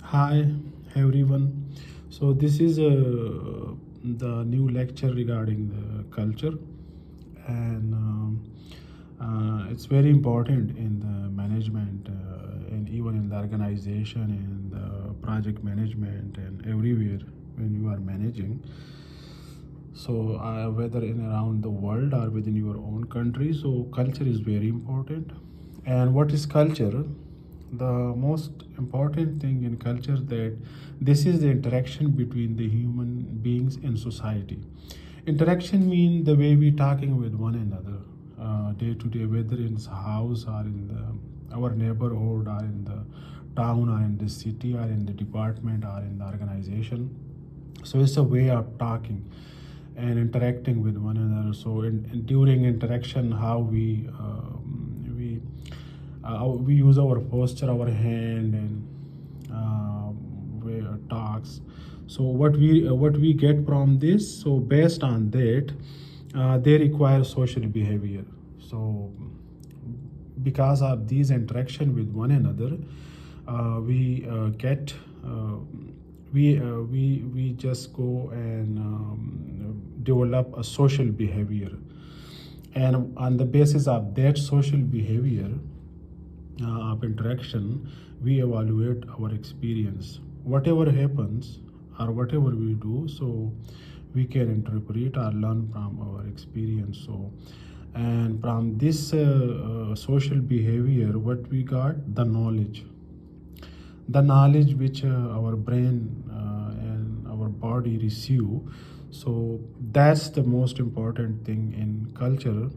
Hi everyone. So this is the new lecture regarding the culture, and it's very important in the management and even in the organization and the project management and everywhere when you are managing. So whether in around the world or within your own country, so culture is very important. And what is culture? The most important thing in culture that this is the interaction between the human beings in society. Interaction means the way we talking with one another day to day, whether in the house or in our neighborhood or in the town or in the city or in the department or in the organization. So it's a way of talking and interacting with one another. So during interaction, how we use our posture, our hand, and we talks. So what we get from this? So based on that, they require social behavior. So because of these interaction with one another, we get we just go and develop a social behavior, and on the basis of that social behavior of interaction, we evaluate our experience. Whatever happens or whatever we do, so we can interpret or learn from our experience. So, and from this social behavior, what we got the knowledge which our brain and our body receive. So that's the most important thing in culture.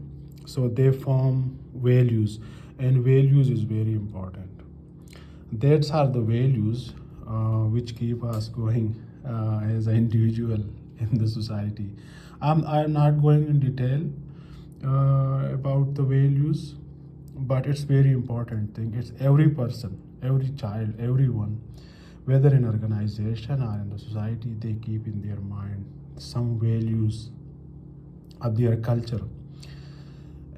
So they form values, and values is very important. That's are the values which keep us going as an individual in the society. I'm not going in detail about the values, but it's very important thing. It's every person, every child, everyone, whether in organization or in the society, they keep in their mind some values of their culture,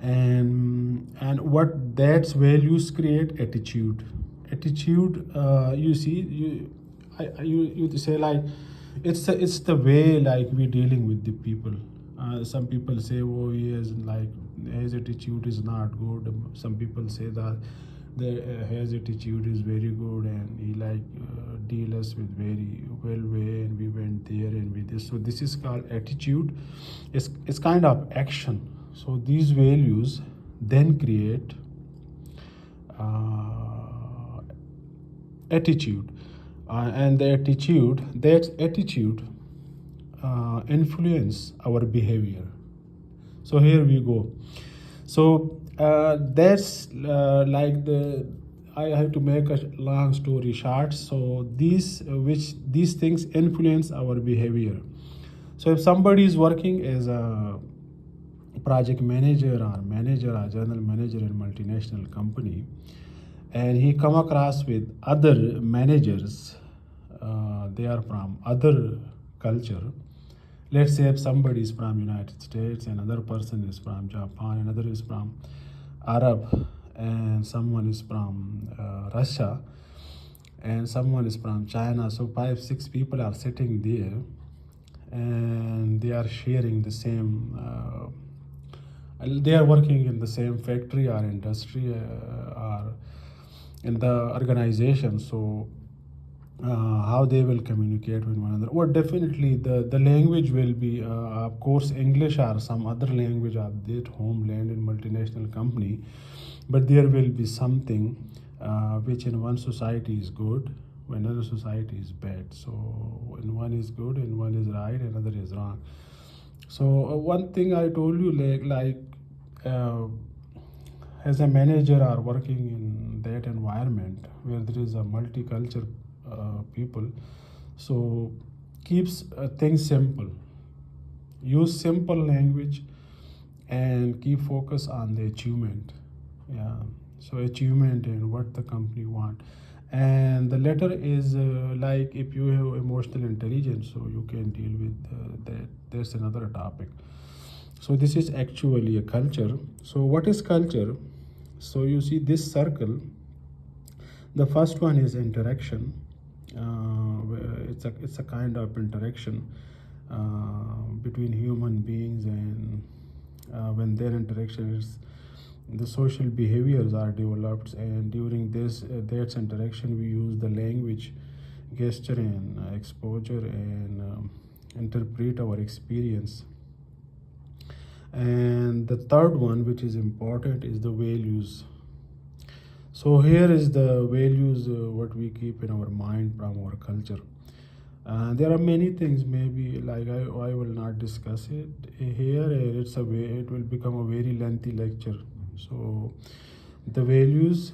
and what that values create attitude. You see, you say like it's the way like we dealing with the people. Some people say, oh, he is like his attitude is not good. Some people say that his attitude is very good, and he like deal us with very well way, and we went there and we this. So this is called attitude. It's kind of action. So these values then create uh, attitude, and that attitude influence our behavior. So here we go. So that's like the I have to make a long story short. So these things influence our behavior. So if somebody is working as a project manager or general manager in multinational company, and he come across with other managers, they are from other culture. Let's say if somebody is from United States, another person is from Japan, another is from Arab, and someone is from Russia, and someone is from China. So 5 6 people are sitting there, and they are sharing the same they are working in the same factory or industry or in the organization. So how they will communicate with one another? Well, definitely the language will be of course English or some other language of their homeland in multinational company, but there will be something which in one society is good, when another society is bad. So when one is good and one is right, another is wrong. So one thing I told you, uh, as a manager or working in that environment where there is a multicultural people, so keeps things simple. Use simple language and keep focus on the achievement. Yeah. So achievement and what the company want. And the latter is like if you have emotional intelligence, so you can deal with that. That's another topic. So this is actually a culture. So what is culture? So you see this circle. The first one is interaction, It's a kind of interaction between human beings, and when their interaction is, the social behaviors are developed, and during this that interaction we use the language, gesture, and exposure, and interpret our experience. And the third one, which is important, is the values. So here is the values, what we keep in our mind from our culture. There are many things, maybe like I will not discuss it here. It will become a very lengthy lecture. So the values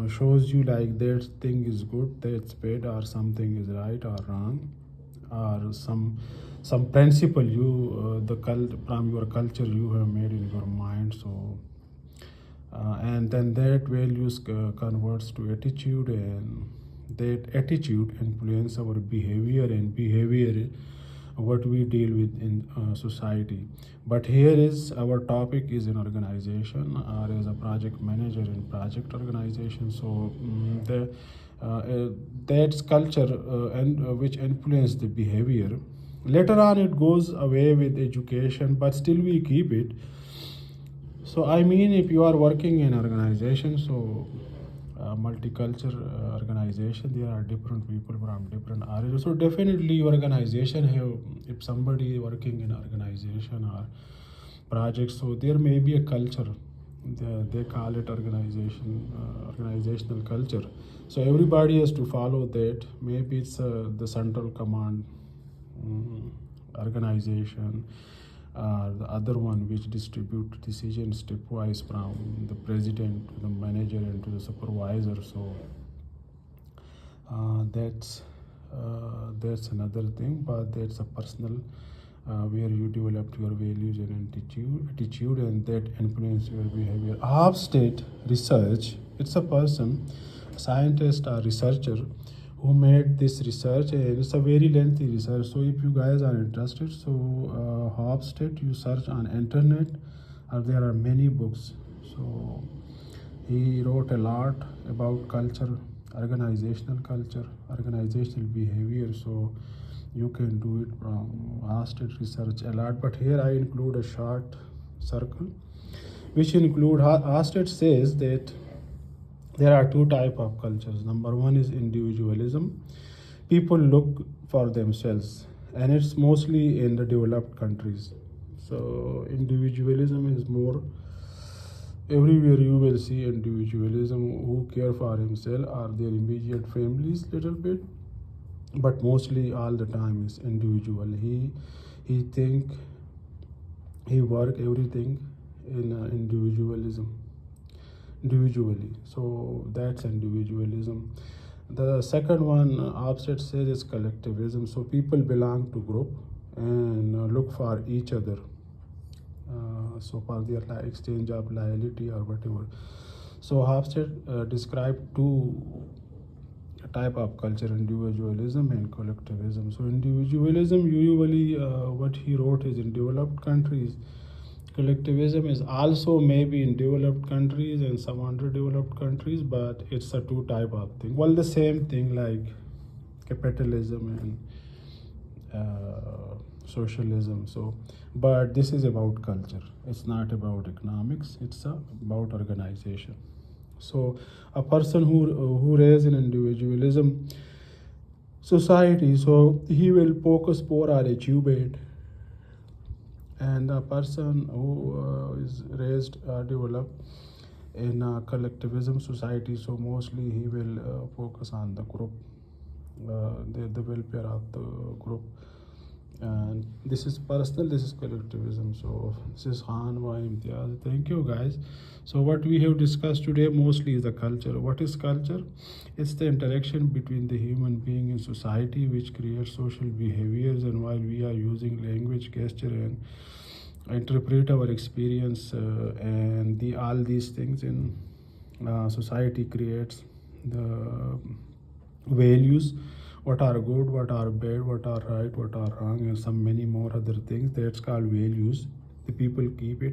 shows you like that thing is good, that's bad, or something is right or wrong, or some principle you from your culture you have made in your mind. So and then that values converts to attitude, and that attitude influence our behavior, and behavior what we deal with in society. But here is our topic is in organization, or as a project manager in project organization. So that's culture, and which influence the behavior. Later on it goes away with education, but still we keep it. So I mean, if you are working in organization, so multicultural organization, there are different people from different areas. So definitely, your organization have, if somebody working in organization or project, so there may be a culture. They call it organizational culture. So everybody has to follow that. Maybe it's the central command organization, the other one which distribute decisions stepwise from the president to the manager and to the supervisor. So that's another thing, but that's a personal where you develop your values and attitude, and that influence your behavior. Hofstede research, it's a person, a scientist or researcher who made this research, and it's a very lengthy research. So if you guys are interested, so Hofstede, you search on internet, there are many books. So he wrote a lot about culture, organizational behavior. So you can do it from Hofstede research a lot. But here I include a short circle, which include Hofstede says that there are two type of cultures. Number one is individualism. People look for themselves, and it's mostly in the developed countries. So individualism is more everywhere. You will see individualism, who care for himself or their immediate families little bit, but mostly all the time is individual. He think, he work everything in individually. So that's individualism. The second one, Hofstede says, is collectivism. So people belong to group and look for each other. So for their exchange of loyalty or whatever. So Hofstede described two type of culture, individualism and collectivism. So individualism usually what he wrote is in developed countries. Collectivism is also maybe in developed countries and some underdeveloped countries, but it's a two type of thing. Well, the same thing like capitalism and socialism. So, but this is about culture. It's not about economics. It's about organization. So, a person who raised in individualism society, so he will focus more on achievement, and a person who is raised developed in a collectivism society, so mostly he will focus on the group, the welfare of the group. And this is personal, this is collectivism. So this is Khan wa Imtiaz. Thank you guys. So what we have discussed today mostly is the culture. What is culture? It's the interaction between the human being and society which creates social behaviors, and while we are using language, gesture, and interpret our experience, and all these things in society creates the values, what are good, what are bad, what are right, what are wrong, and some many more other things. That's called values. The people keep it.